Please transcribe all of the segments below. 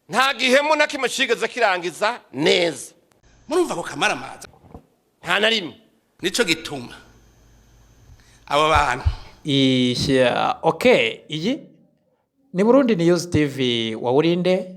nta gihemu na kimwe cigeze kirangiza neza. Murumva ko kamaramaza nta na rimwe. nico gituma abo bantu okay, iyi ni Burundi News TV wawurinde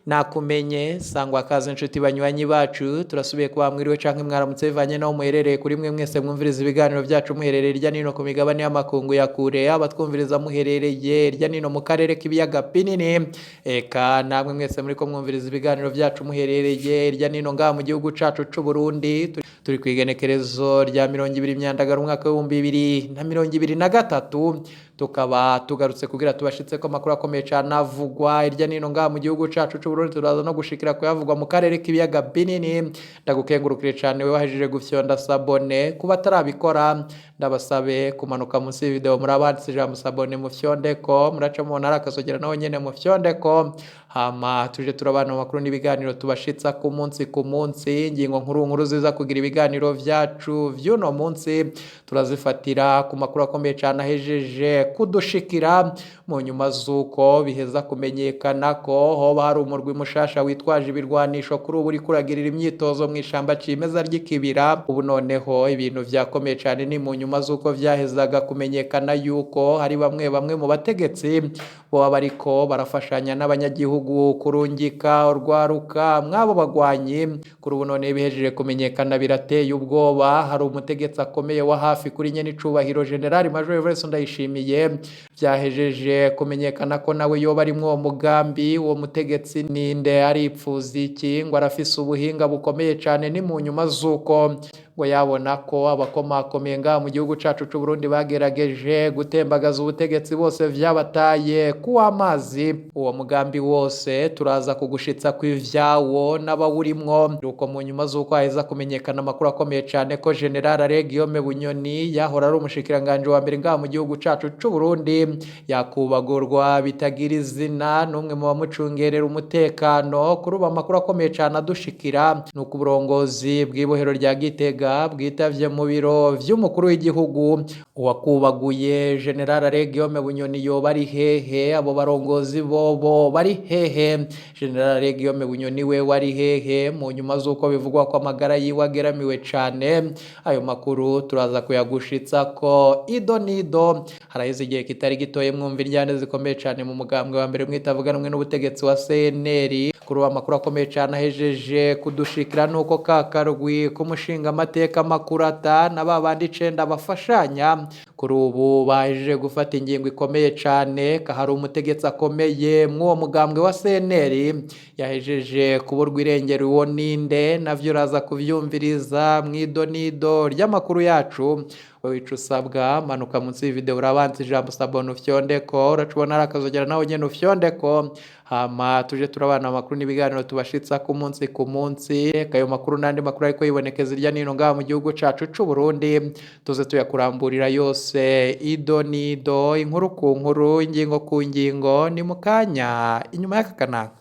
nakumenye sangwa kaze inshuti banywanyi bacu turasubiye kuba mwiriwe canke mwaramutse bivanye naho muherereye kuri mwe mwese mwumviriza ibiganiro byacu muherereye irya nino ku migabane y'amakungu ya kure abatwumviriza muherereye irya nino mu karere k'ibiyaga binini eka namwe mwese muri ko mwumviriza ibiganiro byacu muherereye irya nino ngaha mu gihugu cacu c'u Burundi turi kwigenekerezo rya 20 myandagaro umwaka wa 2023 tukaba tugarutse kugira tubashitse ko makuru akomeye cyane avugwa irya nino ngaha mu gihugu cacu c'u Burundi turaza no gushikira ko yavugwa mu karere k'ibiyaga binini. Ndagukengurukire cyane we wahejije gufyonda sabone kuba tarabikora ndabasabe kumanuka munsi y'video murabanditse ijambo sabone mufyondeko muraca mu ntara akasogera naho nyene mufyondeko hama tuje turabana makuru n'ibiganiro tubashitsa ku munsi ingingo nkuru ziza kugira ibiganiro vyacu vy'uno munsi turazifatira ku makuru akomeye cyane ahejeje kudushikira mu nyuma zuko biheza kumenyekana ko hoba hari umurwi mushasha witwaje ibirwanisho kuri ubu uri kuragirira imyitozo mu ishamba cimeza ry'ikibira. Ubu noneho ibintu vyakomeye cyane ni mu nyuma zuko vyahezaga kumenyekana yuko hari bamwe mu bategetsi bo bariko barafashanya n'abanyagihugu kurungika urwaruka mwabo bagwanyi. Kuri ubu none bihejeje kumenyekana birateye ubwoba, hari umutegetsi akomeye wa hafi kuri nyene icubahiro General Major Everest Ndayishimiye vyahejeje kumenyekana ko nawe yoba ari mwo mugambi uwo mutegetsi ninde aripfuza iki ngo arafise ubuhinga bukomeye cyane ni mu nyuma zuko ngo yabona ko abakomakomeye ngaha mu gihugu cacu c'u Burundi bagerageje gutembagaza ubutegetsi bose vyabataye ku amazi. Uwo mugambi wose turaza kugushitsa kw'ivyawo n'abawurimwo uko mu nyuma zuko aheza kumenyekana amakuru akomeye cyane ko General Guillaume Bunyoni yahora ari umushikiranganje wa mbere ngaha mu gihugu cacu c'u Burundi yakubagurwa bitagira izina n'umwe mu bamucungerera umutekano. Kuri ubu amakuru akomeye cyane adushikira nuko uburongozi bw'ibohero rya Gitega bwitavye mu biro vy'umukuru w'igihugu uwakubaguye General Guillaume Bunyoni yoba ari hehe, abo barongozi bobo bari hehe, General Guillaume Bunyoni we wari hehe mu nyuma zuko bivugwa ko amagara yiwe ageramiwe cyane. Ayo makuru turaza kuyagushitsa ko ido nido haraheze igihe kitari gitoye mwumva iryane zikomeye cyane mu mugambwe wa mbere mwitavuganwe n'ubutegetsi wa CNL. Kuri amakuru akomeye cyane ahejeje kudushikira nuko kakarwi kumushinga amateka makurata na babandi 9 bafashanya kuri ubu bahejeje gufata ingingo ikomeye cyane kahari umutegetsi akomeye mw'uwo mugambwe wa CNL yahejeje kuburwa irengero uwo ninde navyo raza kuvyumviriza mwido nido ry'amakuru yacu. Wicu sabwa manuka munsi y'video urabanza ijambo sabone ufyondeko uracubona arakazogera naho nyene ufyondeko hama tuje turabana amakuru n'ibiganiro tubashitsa ku munsi kayo makuru nandi makuru ariko yibonekeza irya nino ngaha mu gihugu cacu c'u Burundi tuze tuyakuramburira yose ido nido inkuru ku nkuru ingingo ku ngingo ni mukanya inyuma y'akakanaka.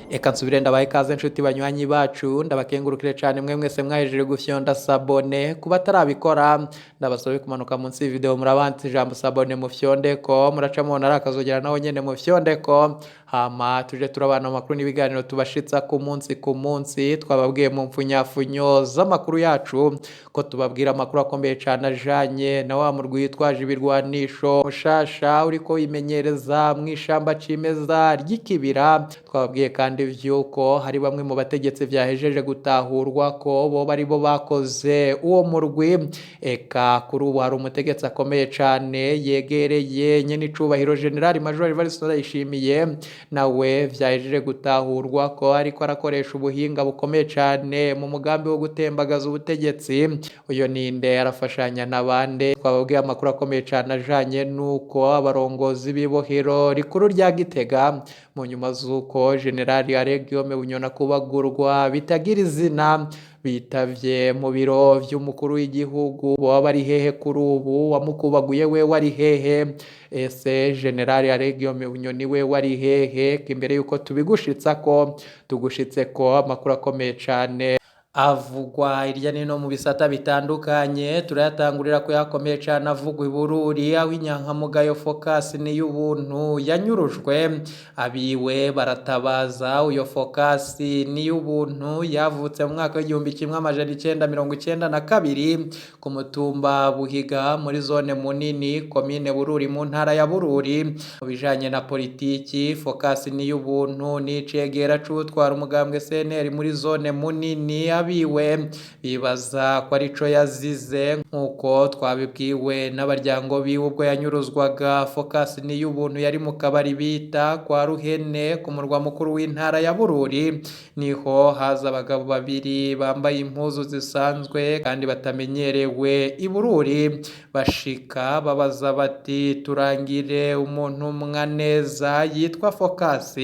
Eka nsubire ndabaye kaze inshuti banywanyi bacu ndabakengurukire cyane mwe mwese mwahejeje gufyonda sabone kuba tarabikora ndabasobe kumanuka munsi y'video murabanditse ijambo sabone mufyondeko muraca mu ntara akazogera naho nyene mufyondeko hama tuje turabana amakuru n'ibiganiro tubashitsa ku munsi twababwiye mu mfunyafunyo z'amakuru yacu ko tubabwira amakuru akomeye cyane ajanye na wa murwi witwaje ibirwanisho mushasha uriko imenyereza mu ishamba cimeza ry'ikibira. Twababwiye kandi vyuko hari bamwe mu bategetsi vyahejeje gutahurwa ko bo bari bo bakoze uwo murwi. Eka kuri ubu hari umutegetsi akomeye cyane yegereye nyene icubahiro General Major Everest Ndayishimiye nawe vyahejeje gutahurwa ko ariko arakoresha ubuhinga bukomeye cyane mu mugambi wo gutembagaza ubutegetsi. Uyo ninde arafashanya n'abande. Twababwiye amakuru akomeye cyane ajanye nuko abarongozi b'ibohero rikuru rya Gitega mu nyuma zuko General Guillaume Bunyoni kubagurwa bitagira izina bitavye mu biro vy'umukuru w'igihugu bo bari hehe kuri ubu wamukubaguye we wari hehe ese General Guillaume Bunyoni we wari hehe. Imbere yuko tubigushitsa ko tugushitse ko amakuru akomeye cyane avugwa irya nino mu bisata bitandukanye turayatangurira ko yakomeye cyane avugwa ibururi aho inyankamugayo Focus ni y'ubuntu yanyurujwe abiwe baratabaza uyo Focus ni y'ubuntu yavutse mu mwaka w'1992 ku mutumba Buhiga muri zone Munini komine Bururi mu ntara ya Bururi mu bijanye na politiki Focus ni y'ubuntu ni cegera c'utwara umugambwe CNL muri zone Munini abiwe bibaza ko arico yazize nkuko twabibwiwe n'abaryango biwe ubwo yanyuruzwaga Focus ni y'ubuntu yari mu kabari bita kwa Ruhene ku murwa mukuru w'intara ya Bururi niho haza abagabo babiri bambaye impuzu zisanzwe kandi batamenyerewe i Bururi bashika babaza bati turangire umuntu mwaneza yitwa Focus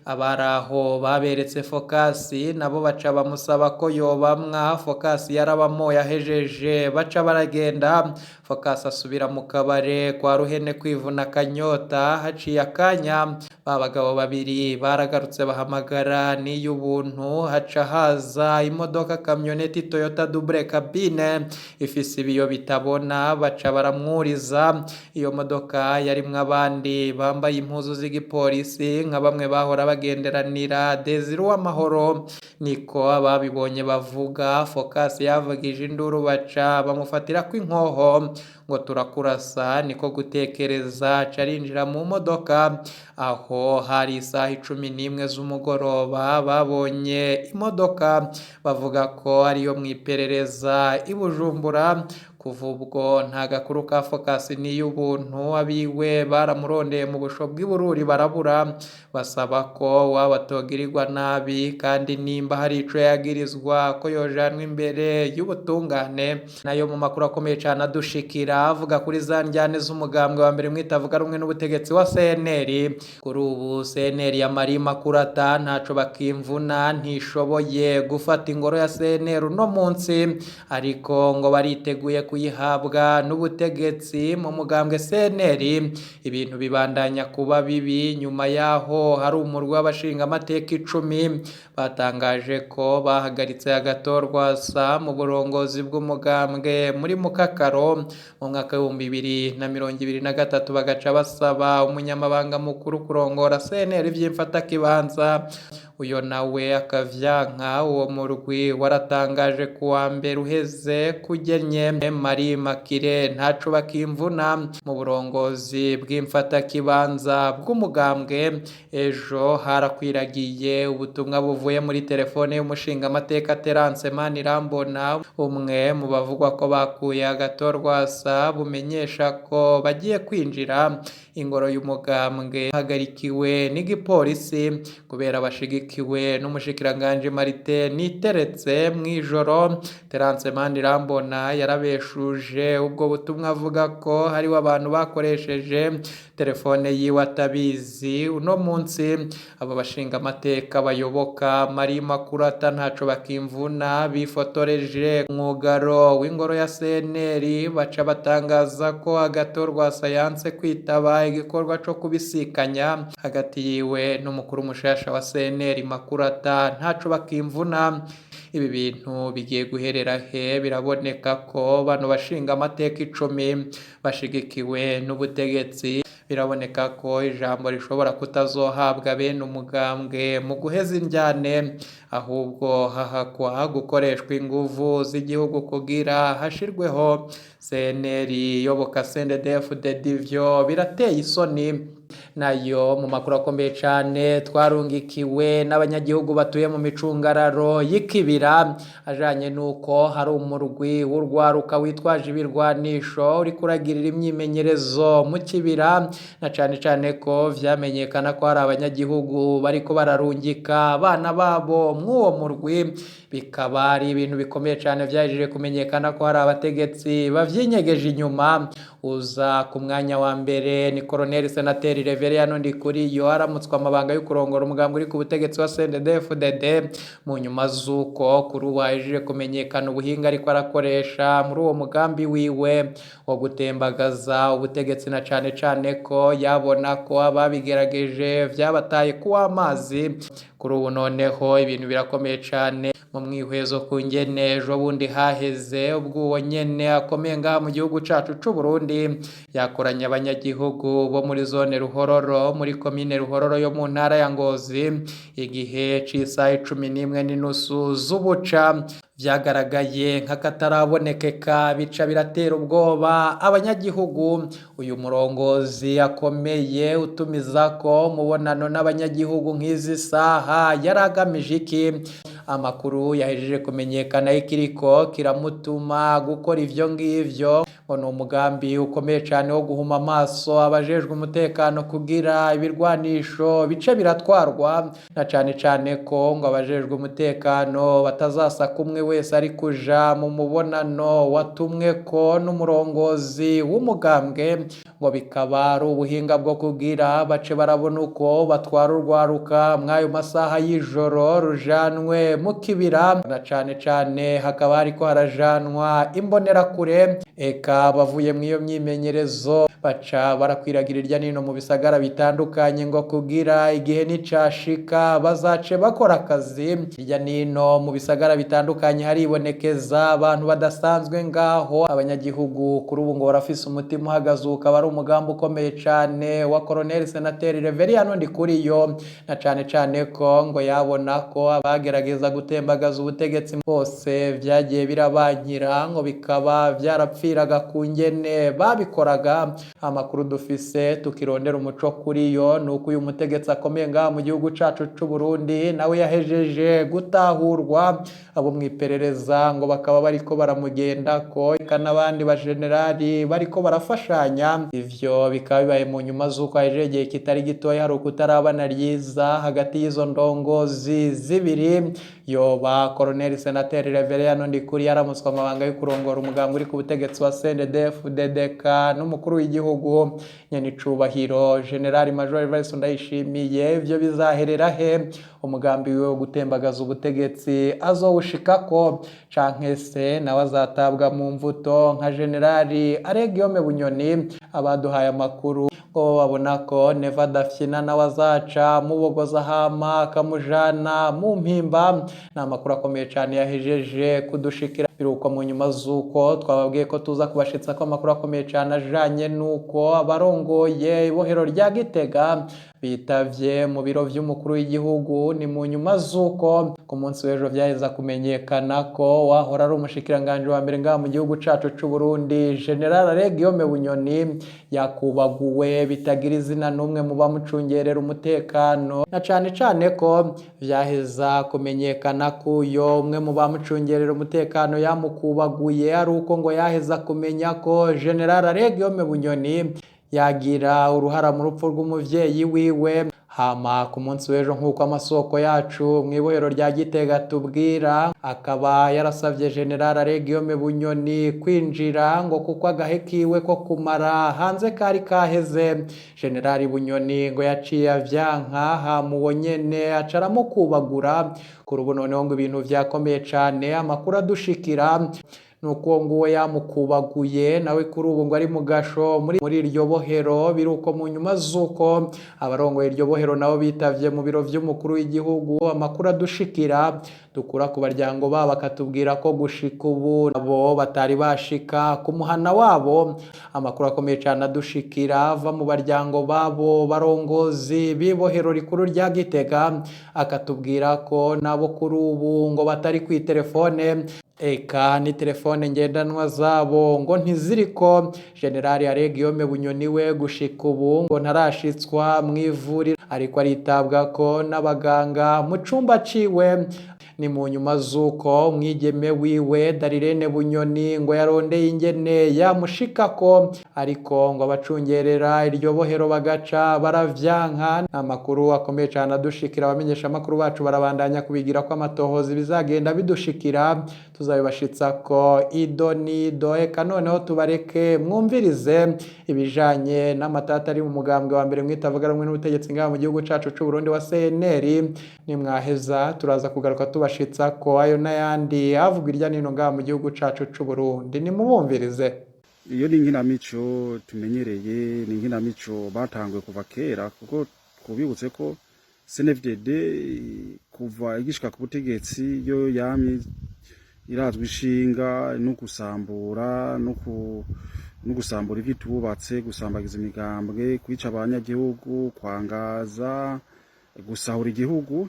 abaraho baberetse Focus nabo baca bamusaba ko yobamwa Focus yarabamo yahejeje baca baragenda Focus asubira mu kabare kwa Ruhene kwivuna kanyota haciye akanya babagabo babiri baragarutse bahamagara ni y'ubuntu haca haza imodoka kamyoneti Toyota double cabine ifise ibiyo bitabona baca baramwuriza iyo modoka yarimwe abandi bambaye impuzu z'igipolisi nka bamwe bahora bagenderanira Desire w'amahoro niko ababibonye bavuga Focus yavugije induru baca bamufatira ko inkoho ngo turakurasa niko gutekereza carinjira mu modoka aho hari isaha 11 z'umugoroba babonye imodoka bavuga ko ariyo mwiperereza i Bujumbura kuva ubwo nta gakuru ka Focus ni y'ubuntu abiwe baramurondeye mu busho bw'ibururi barabura basaba ko wabatogirirwa nabi kandi nimba hari ico yagirizwa ko yojanwa imbere y'ubutungane nayo mu makuru akomeye cyane adushikira avuga kuri za njyane z'umugambwe wa mbere mwitavuga rumwe n'ubutegetsi wa CNL kuri ubu CNL ya Marima Kurata ntaco bakimvuna ntishoboye gufata ingoro ya CNL no munsi ariko ngo bariteguye kuyihabwa n'ubutegetsi mu mugambwe CNL ibintu bibandanya kuba bibi nyuma yaho hari umurwi w'abashinga amateka 10 batangaje ko bahagaritse agatorwa sa mu burongozi bw'umugambwe muri Mukakaro mu mwaka wa 2023 bagaca basaba umunyamabanga mukuru kurongora CNL vy'imfata kibanza uyo nawe akavyanka uwo murwi waratangaje kuwa mbere uheze kugenye Marie Makire ntaco bakimvuna mu burongozi bw'imfata kibanza bw'umugambwe ejo harakwiragiye ubutumwa buvuye muri telefone y'umushinga amateka Terence Manirambona umwe mu bavugwa ko bakuye agatorwa sa bumenyesha ko bagiye kwinjira ingoro y'umugambwe hagarikiwe n'igipolisi kubera bashigikiwe n'umushikiranganje Marite niteretse mwijoro Terence Manirambona yarabeshuje ubwo butumwa avuga ko hariho abantu bakoresheje telefone yiwe atabizi uno munsi abo bashinga amateka bayoboka Marima Kurata ntaco bakimvuna bifotoreje mwugaro w'ingoro ya CNL baca batangaza ko agatorwa sayanse kwitaba igikorwa co kubisikanya hagati yiwe n'umukuru mushasha wa CNL Makurata ntaco bakimvuna ibi bintu bigiye guherera he biraboneka ko bano bashinga amateka 10 bashigikiwe n'ubutegetsi biraboneka ko ijambo rishobora kutazohabwa bene umugambwe mu guheza injyane ahubwo hahakwa gukoreshwa inguvu z'igihugu kugira hashirweho CNL yoboka CNDD-FDD divyo birateye isoni nayo mu makuru akomeye cyane twarungikiwe n'abanyagihugu batuye mu micungararo y'ikibira ajanye nuko hari umurwi w'urwaruka witwaje ibirwanisho uri kuragirira imyimenyerezo mu kibira na cyane ko vyamenyekana ko hari abanyagihugu bariko bararungika abana babo mw'uwo murwi bikaba ari ibintu bikomeye cyane vyajije kumenyekana ko hari abategetsi bavyinyegeje inyuma uza ku mwanya wa mbere ni Colonel Senateri Reveriyano Ndikuriyo aramutswa amabanga yo kurongora umugambwe uri ku butegetsi wa CNDD-FDD mu nyuma z'uko kuri wajije kumenyekana ubuhinga ariko arakoresha muri uwo mugambi wiwe wo gutembagaza ubutegetsi na cyane ko yabona ko ababigerageje vyabataye kuwa amazi kuri ubu noneho ibintu birakomeye cyane mu mwihwezo ku ngene ejo bundi haheze ubwo uwo nyene akomeye ngaha mu gihugu cacu c'u Burundi yakoranye abanyagihugu bo muri zone Ruhororo muri komine Ruhororo yo mu ntara ya Ngozi igihe c'isaha 11:30 z'ubuca vyagaragaye nk'akatarabonekeka bica biratera ubwoba abanyagihugu. Uyu murongozi akomeye utumizako mubonano n'abanyagihugu nk'izi saha yaragamije iki? Amakuru yahejeje kumenyekana ikiriko kiramutuma gukora ivyo ngivyo ngo ni umugambi ukomeye cyane wo guhuma amaso abajejwe umutekano kugira ibirwanisho bice biratwarwa na cyane ko ngo abajejwe umutekano batazasaka umwe wese ari kuja mu mubonano watumwe ko n'umurongozi w'umugambwe ngo bikaba ari ubuhinga bwo kugira bace barabona uko batwara urwaruka mwayo masaha y'ijoro rujanwe mu kibira na cyane hakaba hariko harajanwa imbonerakure eka bavuye mu iyo myimenyerezo baca barakwiragira irya nino mu bisagara bitandukanye ngo kugira igihe nicashika bazace bakora akazi irya nino mu bisagara bitandukanye haribonekeza abantu badasanzwe ngaho abanyagihugu kuri ubu ngo barafise umutima uhagaze ukaba ari umugambi ukomeye cyane wa Colonel Senateri Reveriyano Ndikuriyo na cyane ko ngo yabona ko abagerageza gutembagaza ubutegetsi bose vyagiye birabankira ngo bikaba vyarapfiraga ku ngene babikoraga. Amakuru dufise tukirondera umuco kuri yo nuko uyu mutegetsi akomeye ngaha mu gihugu cacu c'u Burundi nawe yahejeje gutahurwa abo mwiperereza ngo bakaba bariko baramugendako eka n'abandi bajenerali bariko barafashanya. Ivyo bikaba bibaye mu nyuma z'uko hajeje igihe kitari gitoya hari ukutarabana ryiza hagati y'izo ndongozi zibiri. Yoba Colonel Senateri Reveriyano Ndikuriyo yaramutswe amabanga yo kurongora umugambi uri ku butegetsi wa CNDD-FDD n'umukuru w'igihugu nyenicubahiro General Major Evariste Ndayishimiye. Ivyo bizaherera he? Umugambi wo gutembagaza ubutegetsi azowushikako canke se nawe azatabwa mu mvuto nka Generali Aregiome Bunyoni? Abaduhaye amakuru ko babona ko Neva Dafyina nawe azaca mubogoza hama akamujana mu mpimba. Ni amakuru akomeye cyane yahejeje kudushikira biruko mu nyuma z'uko twababwiye ko tuza kubashitsa ko amakuru akomeye cyane ajanye nuko abarongoye ibohero rya Gitega bitavye mu biro vy'umukuru w'igihugu. Ni mu nyuma z'uko ku munsi w'ejo vyaheza kumenyekana ko wahora ari umushikiranganje wa mbere ngaha mu gihugu cacu c'u Burundi General Aregiome Bunyoni yakubaguwe bitagira izina n'umwe mu bamucungerera umutekano na cane ko vyaheza kumenyekana ko uyo umwe mu bamucungerera umutekano yamukubaguye ari uko ngo yaheza kumenya ko General Aregiome Bunyoni yagira uruhara mu rupfu rw'umuvyeyi wiwe. Hama ku munsi w'ejo nk'uko amasoko yacu mw'ibohero rya Gitega tubwira akaba yarasavye General Aregiome Bunyoni kwinjira ngo kuko agahe kiwe ko kumara hanze kari kaheze. General Bunyoni ngo yaciye avyanka hamuwo nyene acaramo kubagura. Kuri ubu noneho ngo ibintu vyakomeye cane. Amakuru adushikira nuko nguwo yamukubaguye nawe kuri ubu ngo ari mu gasho muri iryo bohero. Biruko mu nyuma z'uko abarongoye iryo bohero nabo bitavye mu biro vy'umukuru w'igihugu. Amakuru adushikira dukura ku baryango babo akatubwira ko gushika ubu nabo batari bashika ku muhana wabo. Amakuru akomeye cyane adushikira ava mu baryango babo barongozi b'ibohero rikuru rya Gitega akatubwira ko nabo kuri ubu ngo batari kwi telefone eka ni telefone ngendanwa zabo ngo ntiziriko. General Aregiome Bunyoni we gushika ubu ngo ntarashitswa mw'ivuriro ariko aritabwa ko n'abaganga mu cumba ciwe. Ni mu nyuma z'uko umwigeme wiwe Darirene Bunyoni ngo yarondeye ingene yamushikako ariko ngo abacungerera iryo bohero bagaca baravyanka. Amakuru akomeye cyane adushikira. Abamenyesha amakuru bacu barabandanya kubigira ko amatohozi bizagenda bidushikira tuzabibashitsa ko idonido. Eka noneho tubareke mwumvirize ibijanye n'amatata ari mu mugambwe wa mbere mwitavuga rumwe n'ubutegetsi ngaha mu gihugu cacu c'u Burundi wa CNL. Nimwaheza turaza kugaruka tubashitsa ko ayo n'ayandi avuga irya nino ngaha mu gihugu cacu c'u Burundi. Nimubumvirize. Iyo ni inkinamico tumenyereye, ni inkinamico batanguye kuva kera kuko kubibutse ko CNDD kuva igishika ku butegetsi yo yamye irazwi ishinga no gusambura no gusambura ivyitubatse, gusambagiza imigambwe, kwica abanyagihugu, kwangaza, gusahura igihugu.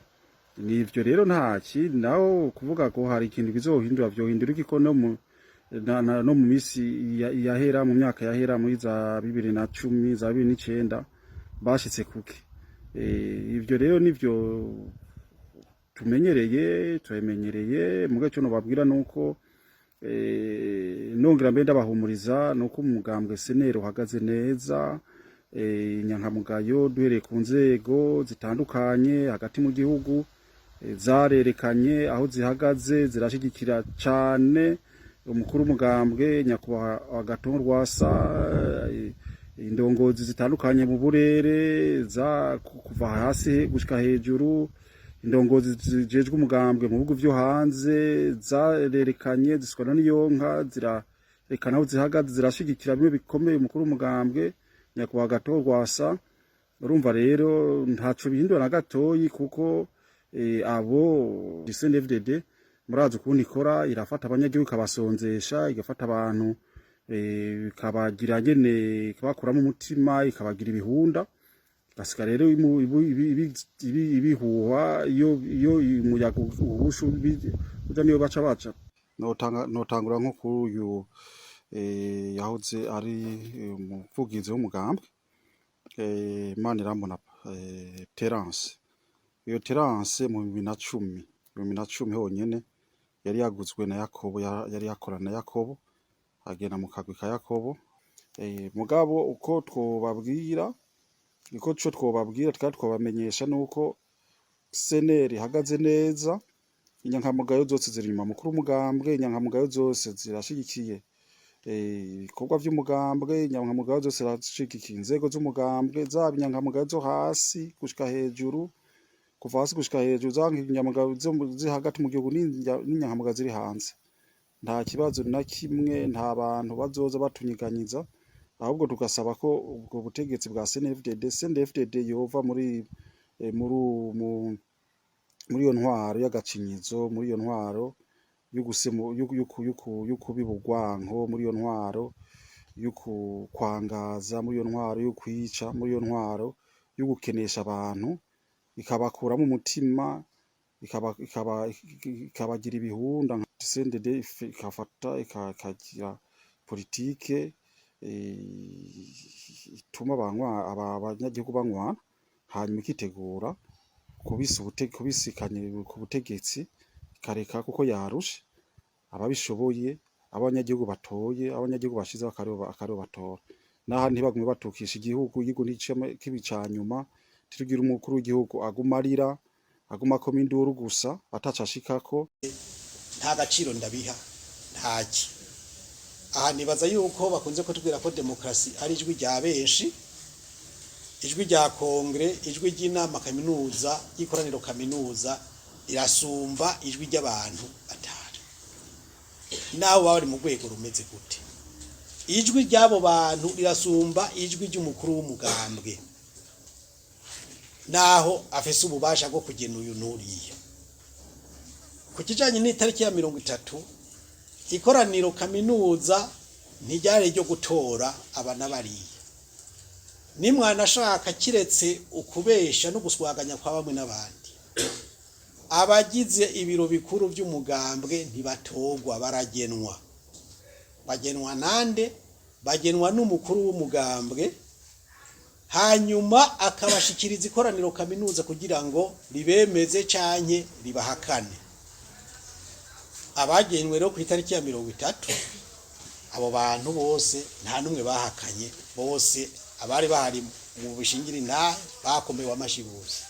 Nivyo rero ntaki naho kuvuga ko hari ikintu bizohindura, vyohindura iki ko no mu misi yahera, mu myaka yahera muri za 2010 za 2009 bashitse kuki. Ivyo rero nivyo tumenyereye muga cyo no babwira nuko nongera mbe ndabahumuriza nuko umugambwe senero uhagaze neza, inyankamugayo duhereye ku nzego zitandukanye hagati mu gihugu zarerekanye aho zihagaze, zirashigikira cyane umukuru umugambwe nyakubahwa Agathon Rwasa, indongozi zitandukanye mu burere za kuva hasi gushika hejuru, indongozi zijejwe umugambwe mu bihugu vyo hanze zarerekanye, zisukana n'iyonka, zirarekana aho zihagaze, zirashigikira bimwe bikomeye umukuru umugambwe nyakubahwa Agathon Rwasa. Urumva rero ntaco bihindura na gatoyi kuko abo CNDD murazi ukuntu ikora, irafata abanyagihugu ikabasonzesha, igafata abantu ikabagira nyene ikabakuramo umutima, ikabagira ibihunda, gasika rero ibihuha iyo umuyaga ubushu uja niyo baca notangura nko kuri uyu yahoze ari umuvugizi w'umugambwe Manirambona Terence. Iyo Terence mu 2010 honyene yari yaguzwe na Yakobo, yari yakorana na Yakobo, agena mu kagwi ka Yakobo. Mugabo uko twobabwira twabamenyesha nuko seneri hagaze neza, inyankamugayo zose ziri inyuma mukuru umugambwe, inyankamugayo zose zirashigikiye ibikorwa vy'umugambwe, inyankamugayo zose zirashigikiye inzego z'umugambwe, zaba inyankamugayo zo hasi gushika hejuru, kuva hasi gushika hejuru, za inyankamugayo zo hagati mu gihugu n'inyankamugayo ziri hanze. Nta kibazo na kimwe, nta bantu bazoza batunyiganyiza, ahubwo tugasaba ko ubwo butegetsi bwa CNDD yova muri iyo ntwaro y'agacinyizo, muri iyo ntwaro y'ukubibugwanko, muri iyo ntwaro y'ukwangaza, muri iyo ntwaro y'ukwica, muri iyo ntwaro y'ugukenesha abantu, ikabakuramo umutima, ikabagira ibihunda. CNDD ikafata ikagira politike ituma abanyagihugu banywana, hanyuma ikitegura kubisikanye ku butegetsi, ikareka kuko yarushe ababishoboye, abanyagihugu batoye, abanyagihugu bashize akaribo batora. Naha ntibagume batukisha igihugu kibicanyuma, tugira umukuru w'igihugu agumarira, aguma ko minduru gusa atacashikako. Nta gaciro ndabiha ntaki. Aha nibaza yuko bakunze kutubwira ko demokrasi ari ijwi rya benshi, ijwi rya kongre, ijwi ry'inama kaminuza, y'ikoraniro kaminuza irasumba ijwi ry'abantu batari. Naho bari mu rwego rumeze gute, ijwi ry'abo bantu rirasumba ijwi ry'umukuru w'umugambwe, naho afise ububasha bwo kugena uyu nuriya. Ku kijanye n'itariki ya 30 ikoraniro kaminuza ntijyare ryo gutora abana bariya. Nimwana shaka kiretse ukubesha no guswaganya kwa bamwe n'abandi. Abagize ibiro bikuru by'umugambwe ntibatogwa, baragenwa. Bagenwa nande? Bagenwa n'umukuru w'umugambwe, hanyuma akabashikiriza ikoraniro kaminuza kugira ngo ribemeze canke ribahakane. Abagenwe rero ku itariki ya 30 abo bantu bose nta numwe bahakanye, bose abari bahari mu bishingiri nta bakomewe amashibuzi.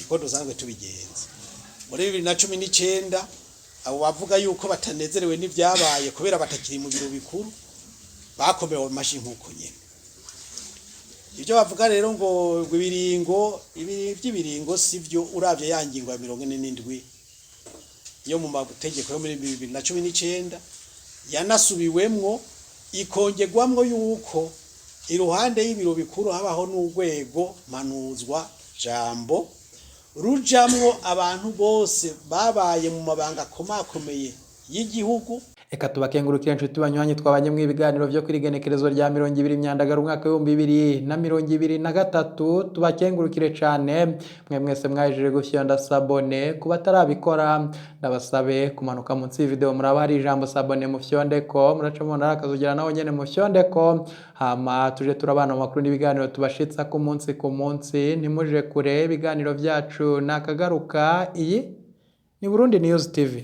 Iko dusanzwe tubigenza. Muri 2019 abo bavuga yuko batanezerewe n'ivyabaye kubera batakiri mu biro bikuru bakomewe amashi nkuko nyene. Ibyo bavuga rero ngo ibiringo sivyo, uravye yangingo ya 47 yo mu mategeko yo muri 2019 yanasubiwemwo, ikongegwamwo yuko iruhande y'ibiro bikuru habaho n'urwego manuzwa jambo rujamwo abantu bose babaye mu mabanga akomakomeye y'igihugu. Eka tubakengurukira inshuti banywanyi twabanye mu ibiganiro byo kwirigenekerezo rya 20 Myandagaro umwaka wa 2023 tubakengurukire cyane mwe mwese mwajeje gufyonda sabone kuba tarabikora ndabasabe kumanuka munsi video muraba hari ijambo sabone mu fyondeko muracamo narakazugira naho nyene mu fyondeko hama tuje turabana mu makuru n'ibiganiro tubashitsa ku munsi ntimuje kure ibiganiro byacu nakagaruka iyi ni Burundi News TV.